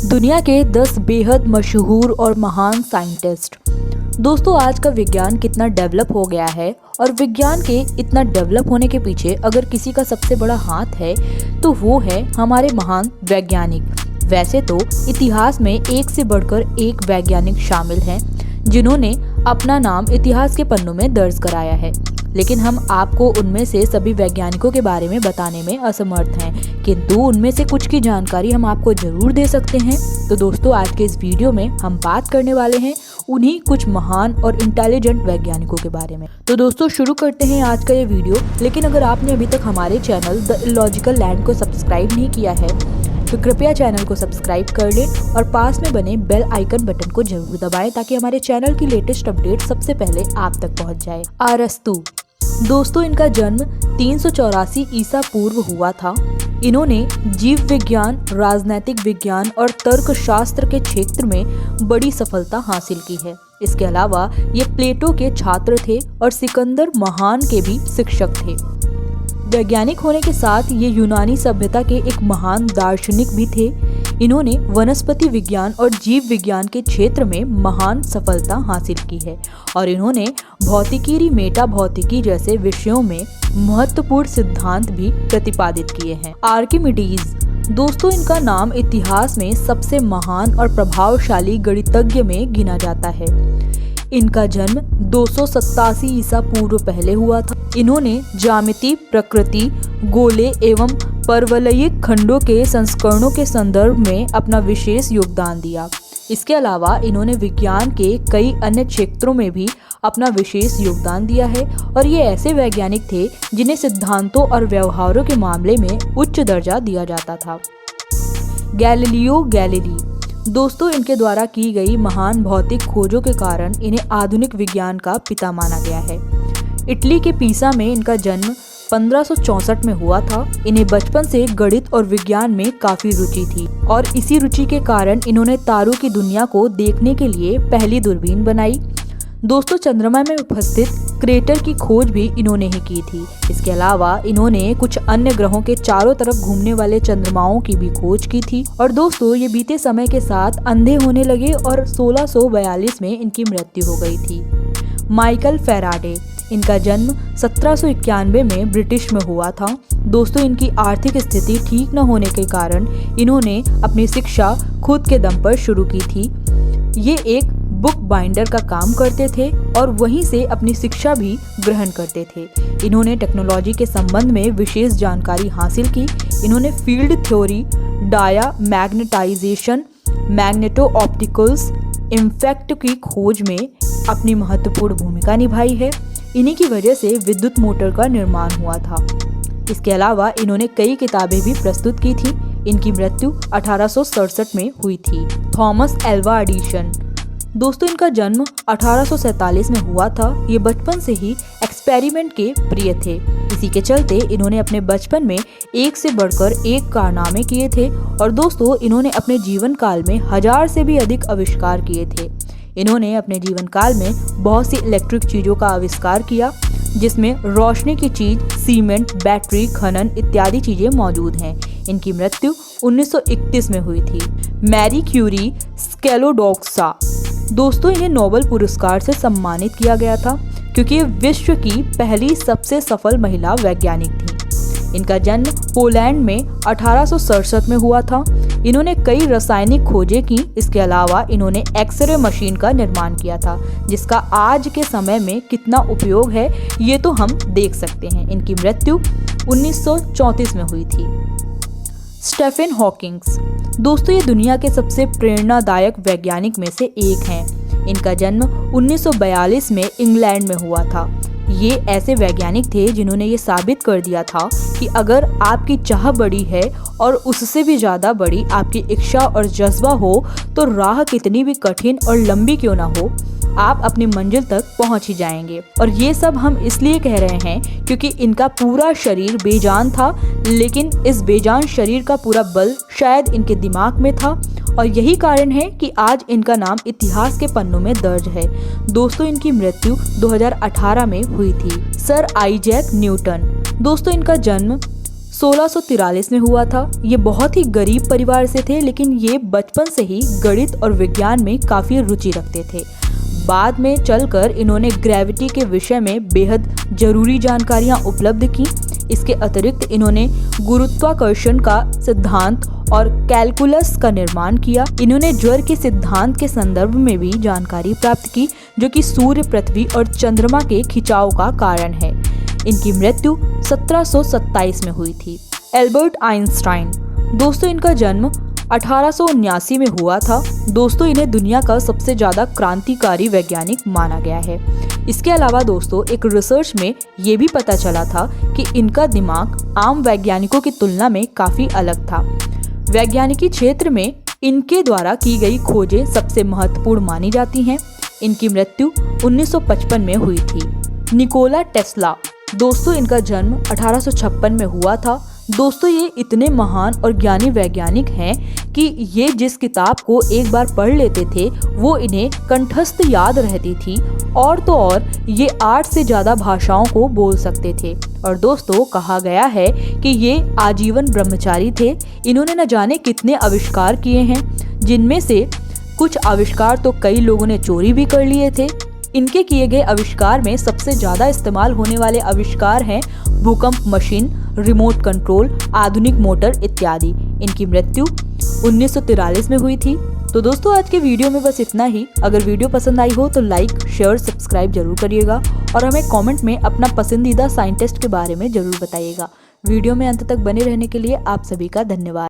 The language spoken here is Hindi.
दुनिया के 10 बेहद मशहूर और महान साइंटिस्ट। दोस्तों, आज का विज्ञान कितना डेवलप हो गया है और विज्ञान के इतना डेवलप होने के पीछे अगर किसी का सबसे बड़ा हाथ है तो वो है हमारे महान वैज्ञानिक। वैसे तो इतिहास में एक से बढ़कर एक वैज्ञानिक शामिल हैं जिन्होंने अपना नाम इतिहास के पन्नों में दर्ज कराया है, लेकिन हम आपको उनमें से सभी वैज्ञानिकों के बारे में बताने में असमर्थ हैं, किंतु उनमें से कुछ की जानकारी हम आपको जरूर दे सकते हैं। तो दोस्तों, आज के इस वीडियो में हम बात करने वाले हैं उन्हीं कुछ महान और इंटेलिजेंट वैज्ञानिकों के बारे में। तो दोस्तों, शुरू करते हैं आज का ये वीडियो। लेकिन अगर आपने अभी तक हमारे चैनल द इलॉजिकल लैंड को सब्सक्राइब नहीं किया है तो कृपया चैनल को सब्सक्राइब कर लें और पास में बने बेल आइकन बटन को जरूर दबाएं ताकि हमारे चैनल की लेटेस्ट अपडेट सबसे पहले आप तक पहुंच जाए। अरस्तु। दोस्तों, इनका जन्म 384 ईसा पूर्व हुआ था। इन्होंने जीव विज्ञान, राजनैतिक विज्ञान और तर्कशास्त्र के क्षेत्र में बड़ी सफलता हासिल की है। इसके अलावा ये प्लेटो के छात्र थे और सिकंदर महान के भी शिक्षक थे। वैज्ञानिक होने के साथ ये यूनानी सभ्यता के एक महान दार्शनिक भी थे। इन्होंने वनस्पति विज्ञान और जीव विज्ञान के क्षेत्र में महान सफलता हासिल की है और इन्होंने भौतिकी, मेटा भौतिकी जैसे विषयों में महत्वपूर्ण सिद्धांत भी प्रतिपादित किए हैं। आर्किमिडीज। दोस्तों, इनका नाम इतिहास में सबसे महान और प्रभावशाली गणितज्ञ में गिना जाता है। इनका जन्म 287 ईसा पूर्व पहले हुआ था। इन्होंने ज्यामिति, प्रकृति, गोले एवं परवलयिक खंडों के संस्करणों के संदर्भ में अपना विशेष योगदान दिया। इसके अलावा इन्होंने विज्ञान के कई अन्य क्षेत्रों में भी अपना विशेष योगदान दिया है और ये ऐसे वैज्ञानिक थे जिन्हें सिद्धांतों और व्यवहारों के मामले में उच्च दर्जा दिया जाता था। Galileo Galilei. दोस्तों, इनके द्वारा की गई महान भौतिक खोजों के कारण इन्हें आधुनिक विज्ञान का पिता माना गया है। इटली के पीसा में इनका जन्म 1564 में हुआ था। इन्हें बचपन से गणित और विज्ञान में काफी रुचि थी और इसी रुचि के कारण इन्होंने तारों की दुनिया को देखने के लिए पहली दूरबीन बनाई। दोस्तों, चंद्रमा में उपस्थित क्रेटर की खोज भी इन्होंने ही की थी। इसके अलावा इन्होंने कुछ अन्य ग्रहों के चारों तरफ घूमने वाले चंद्रमाओं की भी खोज की थी। और दोस्तों, ये बीते समय के साथ अंधे होने लगे और 1642 में इनकी मृत्यु हो गई थी। Michael Faraday. इनका जन्म 1791 में ब्रिटिश में हुआ था। दोस्तों, इनकी आर्थिक स्थिति ठीक न होने के कारण इन्होंने अपनी शिक्षा खुद के दम पर शुरू की थी। ये एक बुक बाइंडर का काम करते थे और वहीं से अपनी शिक्षा भी ग्रहण करते थे। इन्होंने टेक्नोलॉजी के संबंध में विशेष जानकारी हासिल की। इन्होंने field theory, diamagnetization, magneto opticals effect की खोज में अपनी महत्वपूर्ण भूमिका निभाई है। इन्हीं की वजह से विद्युत मोटर का निर्माण हुआ था। इसके अलावा इन्होंने कई किताबें भी प्रस्तुत की थी। इनकी मृत्यु 1867 में हुई थी। Thomas Alva Edison. दोस्तों, इनका जन्म 1847 में हुआ था। ये बचपन से ही एक्सपेरिमेंट के प्रिय थे। इसी के चलते इन्होंने अपने बचपन में एक से बढ़कर एक कारनामे किए थे और दोस्तों, इन्होंने अपने जीवन काल में 1000 से भी अधिक आविष्कार किए थे। इन्होंने अपने जीवन काल में बहुत सी इलेक्ट्रिक चीजों का आविष्कार किया जिसमें रोशनी की चीज, सीमेंट, बैटरी, खनन इत्यादि चीजें मौजूद हैं। इनकी मृत्यु 1931 में हुई थी। Marie Curie Sklodowska. दोस्तों, इन्हें नोबेल पुरस्कार से सम्मानित किया गया था क्योंकि ये विश्व की पहली सबसे सफल महिला वैज्ञानिक थी। इनका जन्म पोलैंड में 1867 में हुआ था। इन्होंने कई रासायनिक खोजें की। इसके अलावा इन्होंने एक्सरे मशीन का निर्माण किया था जिसका आज के समय में कितना उपयोग है ये तो हम देख सकते हैं। इनकी मृत्यु 1934 में हुई थी। Stephen Hawking. दोस्तों, ये दुनिया के सबसे प्रेरणादायक वैज्ञानिक में से एक हैं। इनका जन्म 1942 में इंग्लैंड में हुआ था। ये ऐसे वैज्ञानिक थे जिन्होंने ये साबित कर दिया था कि अगर आपकी चाह बड़ी है और उससे भी ज़्यादा बड़ी आपकी इच्छा और जज्बा हो तो राह कितनी भी कठिन और लंबी क्यों ना हो, आप अपनी मंजिल तक पहुंच ही जाएंगे। और ये सब हम इसलिए कह रहे हैं क्योंकि इनका पूरा शरीर बेजान था, लेकिन इस बेजान शरीर का पूरा बल शायद इनके दिमाग में था और यही कारण है कि आज इनका नाम इतिहास के पन्नों में दर्ज है। दोस्तों, इनकी मृत्यु 2018 में हुई थी। Sir Isaac Newton. दोस्तों, इनका जन्म 1643 में हुआ था। ये बहुत ही गरीब परिवार से थे, लेकिन ये बचपन से ही गणित और विज्ञान में काफ़ी रुचि रखते थे। बाद में चलकर इन्होंने ग्रेविटी के विषय में बेहद जरूरी जानकारियां उपलब्ध की। इसके अतिरिक्त इन्होंने गुरुत्वाकर्षण का सिद्धांत और कैलकुलस का निर्माण किया। इन्होंने ज्वर के सिद्धांत के संदर्भ में भी जानकारी प्राप्त की, जो कि सूर्य, पृथ्वी और चंद्रमा के खिंचाव का कारण है। इनकी मृत्यु 1727 में हुई थी। एल्बर्ट आइंस्टाइन, दोस्तों इनका जन्म 1879 में हुआ था। दोस्तों इन्हें दुनिया का सबसे ज़्यादा क्रांतिकारी वैज्ञानिक माना गया है। इसके अलावा दोस्तों एक रिसर्च में ये भी पता चला था कि इनका दिमाग आम वैज्ञानिकों की तुलना में काफ़ी अलग था। वैज्ञानिकी क्षेत्र में इनके द्वारा की गई खोजें सबसे महत्वपूर्ण मानी जाती हैं। इनकी मृत्यु 1955 में हुई थी। निकोला टेस्ला, दोस्तों इनका जन्म 1856 में हुआ था। दोस्तों ये इतने महान और ज्ञानी वैज्ञानिक हैं कि ये जिस किताब को एक बार पढ़ लेते थे वो इन्हें कंठस्थ याद रहती थी, और तो और ये 8 से ज़्यादा भाषाओं को बोल सकते थे। और दोस्तों कहा गया है कि ये आजीवन ब्रह्मचारी थे। इन्होंने न जाने कितने आविष्कार किए हैं, जिनमें से कुछ आविष्कार तो कई लोगों ने चोरी भी कर लिए थे। इनके किए गए आविष्कार में सबसे ज़्यादा इस्तेमाल होने वाले आविष्कार हैं भूकंप मशीन, रिमोट कंट्रोल, आधुनिक मोटर इत्यादि। इनकी मृत्यु 1943 में हुई थी। तो दोस्तों आज के वीडियो में बस इतना ही। अगर वीडियो पसंद आई हो तो लाइक, शेयर, सब्सक्राइब जरूर करिएगा और हमें कमेंट में अपना पसंदीदा साइंटिस्ट के बारे में जरूर बताइएगा। वीडियो में अंत तक बने रहने के लिए आप सभी का धन्यवाद।